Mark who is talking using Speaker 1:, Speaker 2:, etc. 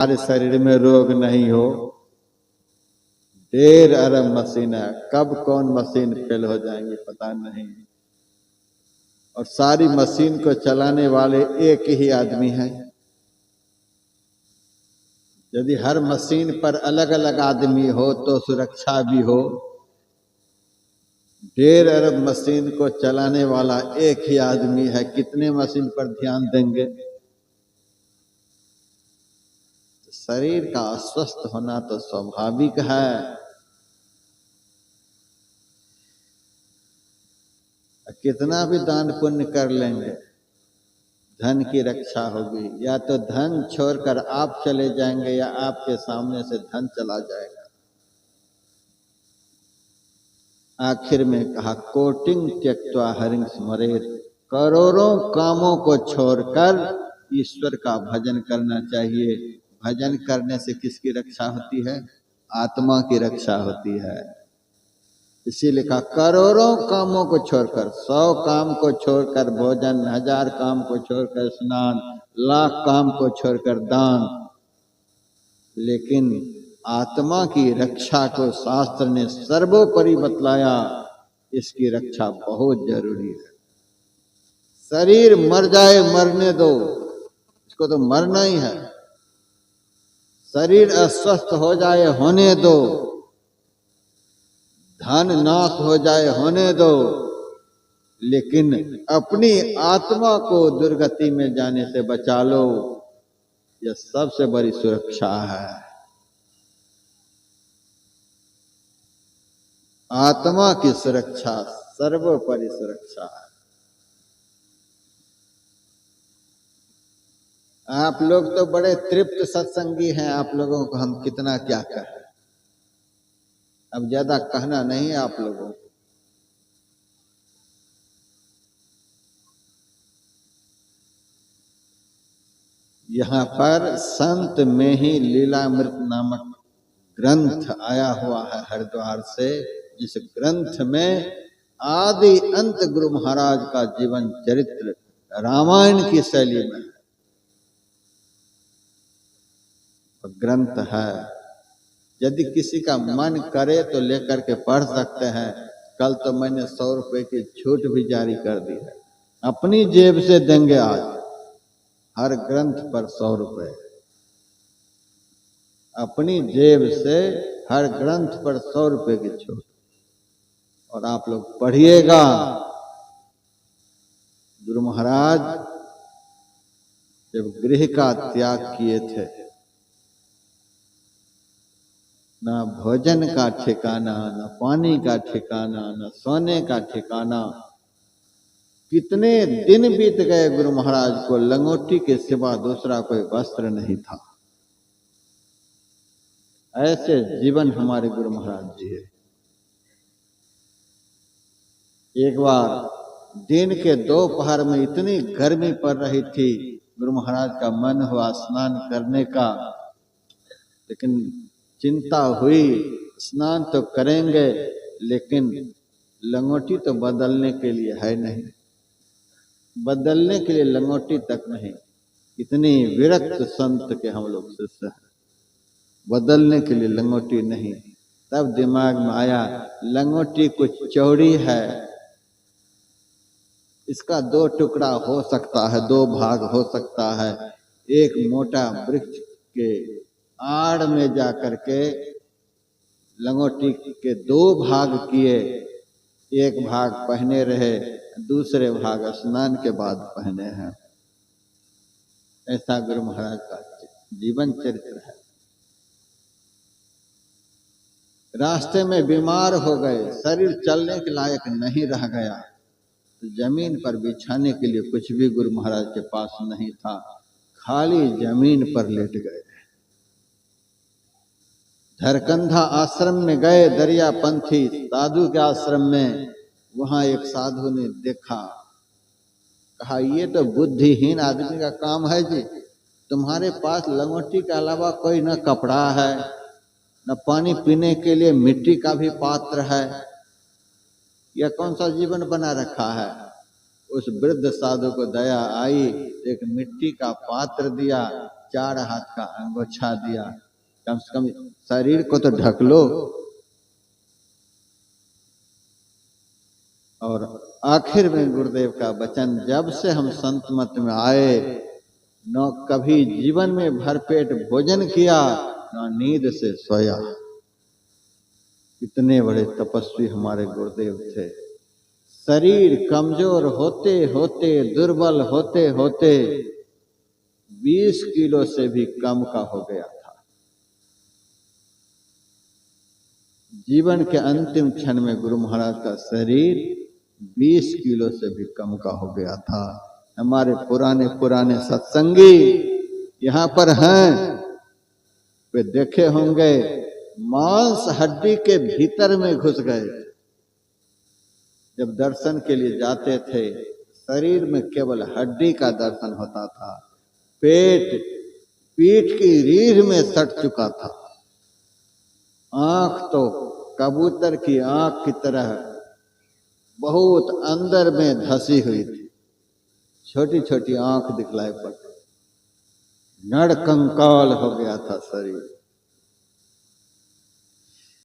Speaker 1: हमारे शरीर में रोग नहीं हो। 1.5 अरब मशीन है, कब कौन मशीन फेल हो जाएंगे पता नहीं। और सारी मशीन को चलाने वाले एक ही आदमी है। यदि हर मशीन पर अलग अलग आदमी हो तो सुरक्षा भी हो। 1.5 अरब मशीन को चलाने वाला एक ही आदमी है, कितने मशीन पर ध्यान देंगे। शरीर का अस्वस्थ होना तो स्वाभाविक है। कितना भी दान पुण्य कर लेंगे, धन की रक्षा होगी। या तो धन छोड़कर आप चले जाएंगे या आपके सामने से धन चला जाएगा। आखिर में कहा कोटिंग त्यक्त्वा हरिं स्मरेत्, करोड़ों कामों को छोड़कर ईश्वर का भजन करना चाहिए। भजन करने से किसकी रक्षा होती है? आत्मा की रक्षा होती है। इसीलिए कहा करोड़ों कामों को छोड़कर, 100 काम को छोड़कर भोजन, 1000 काम को छोड़कर स्नान, 1,00,000 काम को छोड़कर दान, लेकिन आत्मा की रक्षा को शास्त्र ने सर्वोपरि बतलाया। इसकी रक्षा बहुत जरूरी है। शरीर मर जाए मरने दो, इसको तो मरना ही है। शरीर अस्वस्थ हो जाए होने दो, धन नाश हो जाए होने दो, लेकिन अपनी आत्मा को दुर्गति में जाने से बचा लो। यह सबसे बड़ी सुरक्षा है। आत्मा की सुरक्षा सर्वोपरि सुरक्षा है। आप लोग तो बड़े तृप्त सत्संगी हैं, आप लोगों को हम कितना क्या कहें। अब ज्यादा कहना नहीं है आप लोगों को। यहाँ पर संत में ही लीलामृत नामक ग्रंथ आया हुआ है हरिद्वार से। जिस ग्रंथ में आदि अंत गुरु महाराज का जीवन चरित्र रामायण की शैली में ग्रंथ है। यदि किसी का मन करे तो लेकर के पढ़ सकते हैं। कल तो मैंने 100 रुपए की छूट भी जारी कर दी है। अपनी जेब से देंगे आज हर ग्रंथ पर 100 रुपए। अपनी जेब से हर ग्रंथ पर 100 रुपए की छूट। और आप लोग पढ़िएगा। गुरु महाराज जब गृह का त्याग किए थे, ना भोजन का ठिकाना, ना पानी का ठिकाना, ना सोने का ठिकाना। कितने दिन बीत गए गुरु महाराज को लंगोटी के सिवा दूसरा कोई वस्त्र नहीं था। ऐसे जीवन हमारे गुरु महाराज जी है। एक बार दिन के दोपहर में इतनी गर्मी पड़ रही थी, गुरु महाराज का मन हुआ स्नान करने का, लेकिन चिंता हुई स्नान तो करेंगे लेकिन लंगोटी तो बदलने के लिए है नहीं। बदलने के लिए लंगोटी तक नहीं। इतनी विरक्त संत के हम लोग शिष्य हैं, बदलने के लिए लंगोटी नहीं। तब दिमाग में आया लंगोटी कुछ चौड़ी है, इसका 2 टुकड़ा हो सकता है, 2 भाग हो सकता है। एक मोटा वृक्ष के आड़ में जाकर के लंगोटी के 2 भाग किए। एक भाग पहने रहे, दूसरे भाग स्नान के बाद पहने हैं। ऐसा गुरु महाराज का जीवन चरित्र है। रास्ते में बीमार हो गए, शरीर चलने के लायक नहीं रह गया, तो जमीन पर बिछाने के लिए कुछ भी गुरु महाराज के पास नहीं था। खाली जमीन पर लेट गए। धरकंधा आश्रम में गए, दरियापंथी साधु के आश्रम में। वहां एक साधु ने देखा, कहा ये तो बुद्धिहीन आदमी का काम है जी। तुम्हारे पास लंगोटी के अलावा कोई न कपड़ा है, न पानी पीने के लिए मिट्टी का भी पात्र है। यह कौन सा जीवन बना रखा है। उस वृद्ध साधु को दया आई, एक मिट्टी का पात्र दिया, 4 हाथ का अंगोछा दिया, कम से कम शरीर को तो ढक लो। और आखिर में गुरुदेव का वचन, जब से हम संत मत में आए न कभी जीवन में भरपेट भोजन किया, न नींद से सोया। इतने बड़े तपस्वी हमारे गुरुदेव थे। शरीर कमजोर होते होते, दुर्बल होते होते 20 किलो से भी कम का हो गया था। जीवन के अंतिम क्षण में गुरु महाराज का शरीर 20 किलो से भी कम का हो गया था। हमारे पुराने सत्संगी यहाँ पर हैं, वे देखे होंगे मांस हड्डी के भीतर में घुस गए। जब दर्शन के लिए जाते थे, शरीर में केवल हड्डी का दर्शन होता था, पेट पीठ की रीढ़ में सट चुका था, आंख तो कबूतर की आंख की तरह बहुत अंदर में धसी हुई थी, छोटी छोटी आंख दिखलाई पड़ती, नड़ कंकाल हो गया था शरीर।